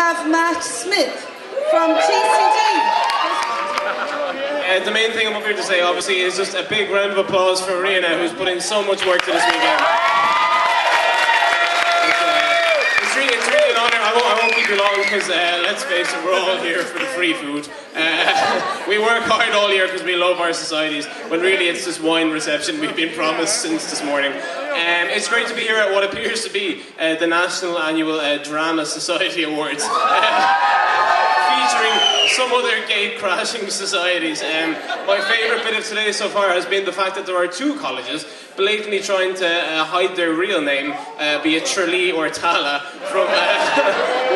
have Matt Smith from TCD. The main thing I'm up here to say, obviously, is just a big round of applause for Rihanna, who's put in so much work to this weekend. It's really an honour. I won't keep you long because, let's face it, we're all here for the free food. We work hard all year because we love our societies, when really it's this wine reception we've been promised since this morning. It's great to be here at what appears to be the National Annual Drama Society Awards. Featuring some other gate-crashing societies. My favourite bit of today so far has been the fact that there are two colleges blatantly trying to hide their real name, be it Tralee or Tala, from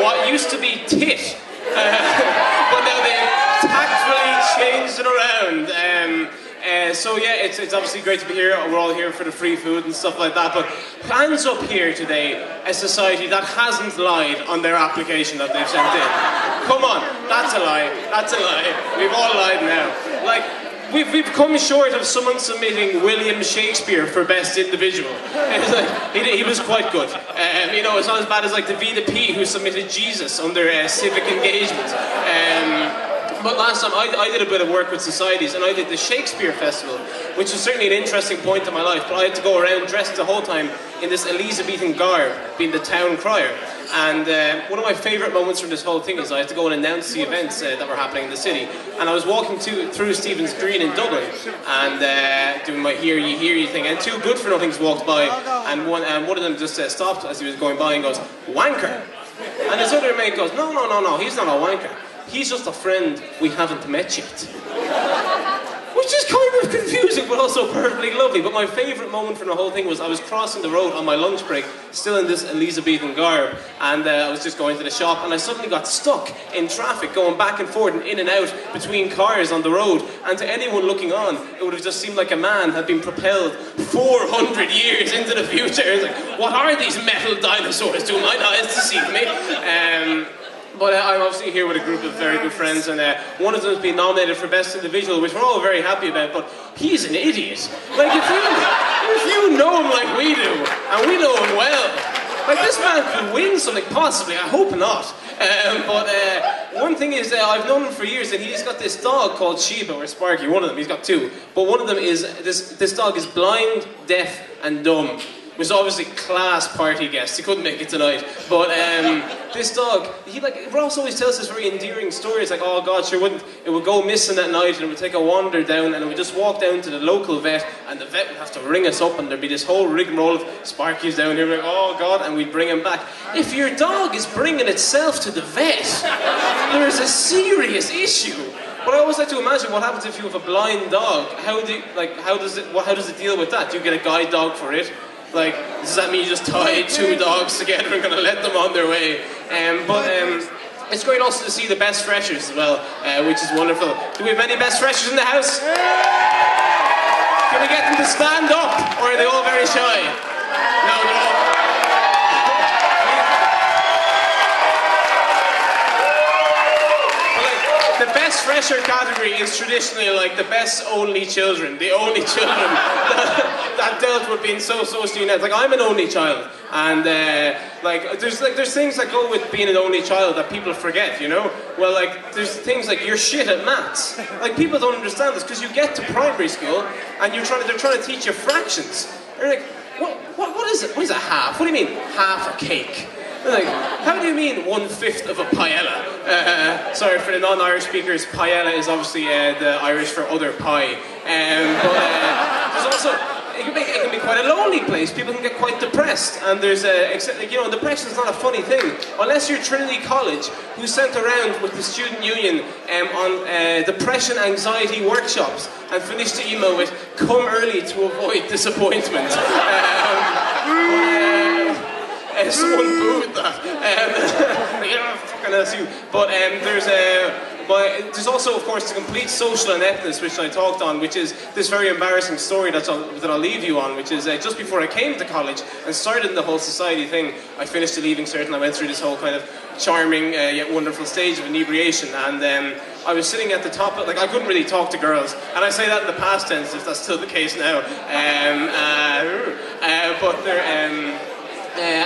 what used to be Tit. But now they've tactfully changed it around. So yeah, it's obviously great to be here. We're all here for the free food and stuff like that. But hands up here today, a society that hasn't lied on their application that they've sent in. Come on, that's a lie. That's a lie. We've all lied now. Like, we've come short of someone submitting William Shakespeare for best individual. It's like, he was quite good. You know, it's not as bad as like the Vida P who submitted Jesus under civic engagement. But last time I did a bit of work with societies, and I did the Shakespeare Festival, which was certainly an interesting point in my life, but I had to go around dressed the whole time in this Elizabethan garb, being the town crier. And one of my favourite moments from this whole thing is I had to go and announce the events that were happening in the city. And I was walking through Stephen's Green in Dublin, and doing my hear ye thing, and two good-for-nothings walked by, and one of them just stopped as he was going by and goes, "Wanker." And his other mate goes, no, he's not a wanker. He's just a friend we haven't met yet. Which is kind of confusing, but also perfectly lovely. But my favourite moment from the whole thing was I was crossing the road on my lunch break, still in this Elizabethan garb, and I was just going to the shop, and I suddenly got stuck in traffic, going back and forth and in and out between cars on the road. And to anyone looking on, it would have just seemed like a man had been propelled 400 years into the future. It's like, what are these metal dinosaurs? Do my eyes deceive me? But I'm obviously here with a group of very good friends, and one of them has been nominated for Best Individual, which we're all very happy about, but he's an idiot. Like, if you know him like we do, and we know him well, like, this man could win something, possibly, I hope not. But one thing is, I've known him for years, and he's got this dog called Sheba, or Sparky, one of them, he's got two. But one of them is, this dog is blind, deaf, and dumb. Was obviously class party guest. He couldn't make it tonight. But this dog, Ross always tells us very endearing stories, like, oh God, sure it would go missing that night, and it would take a wander down, and it would just walk down to the local vet, and the vet would have to ring us up, and there'd be this whole rigmarole of Sparky's down here, like, oh God, and we'd bring him back. If your dog is bringing itself to the vet, there is a serious issue. But I always like to imagine what happens if you have a blind dog. How does it deal with that? Do you get a guide dog for it? Like, does that mean you just tie two dogs together and kind of let them on their way? It's great also to see the best freshers as well, which is wonderful. Do we have any best freshers in the house? Can we get them to stand up, or are they all very shy? No. The best fresher category is traditionally like the best only children, the only children that dealt with being so socially inept. Like, I'm an only child, and there's things that go with being an only child that people forget, you know? Well, like, there's things like you're shit at maths. Like, people don't understand this, because you get to primary school and they're trying to teach you fractions. They're like, what is it? What is a half? What do you mean, half a cake? Like, how do you mean 1/5 of a paella? Sorry for the non-Irish speakers, paella is obviously the Irish for other pie. But there's also, it can be quite a lonely place. People can get quite depressed, and there's depression is not a funny thing unless you're Trinity College, who sent around with the student union on depression anxiety workshops and finished the email with "Come early to avoid disappointment." Someone booed that. Fucking LSU. But there's also, of course, the complete social ineptness, which I talked on, which is this very embarrassing story that I'll leave you on, which is just before I came to college and started the whole society thing, I finished the Leaving Cert and I went through this whole kind of charming yet wonderful stage of inebriation, and I was sitting at the top, I couldn't really talk to girls, and I say that in the past tense if that's still the case now,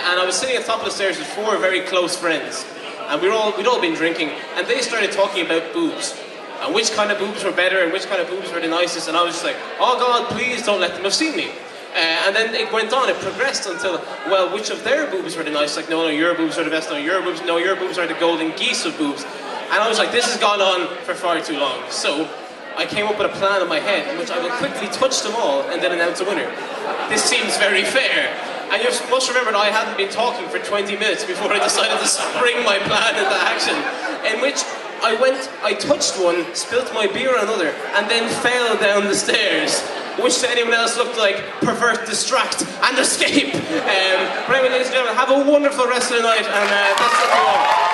and I was sitting at the top of the stairs with four very close friends, and we'd all been drinking, and they started talking about boobs. And which kind of boobs were better and which kind of boobs were the nicest, and I was just like, oh God, please don't let them have seen me. And then it went on, it progressed until, well, which of their boobs were the nicest? Like, no, your boobs are the best, no, your boobs are the golden geese of boobs. And I was like, this has gone on for far too long. So I came up with a plan in my head in which I will quickly touch them all and then announce a winner. This seems very fair. And you must remember that I hadn't been talking for 20 minutes before I decided to spring my plan into action, in which I touched one, spilt my beer on another, and then fell down the stairs, which to anyone else looked like pervert, distract, and escape. But anyway, ladies and gentlemen, have a wonderful rest of the night, and best of luck to you all.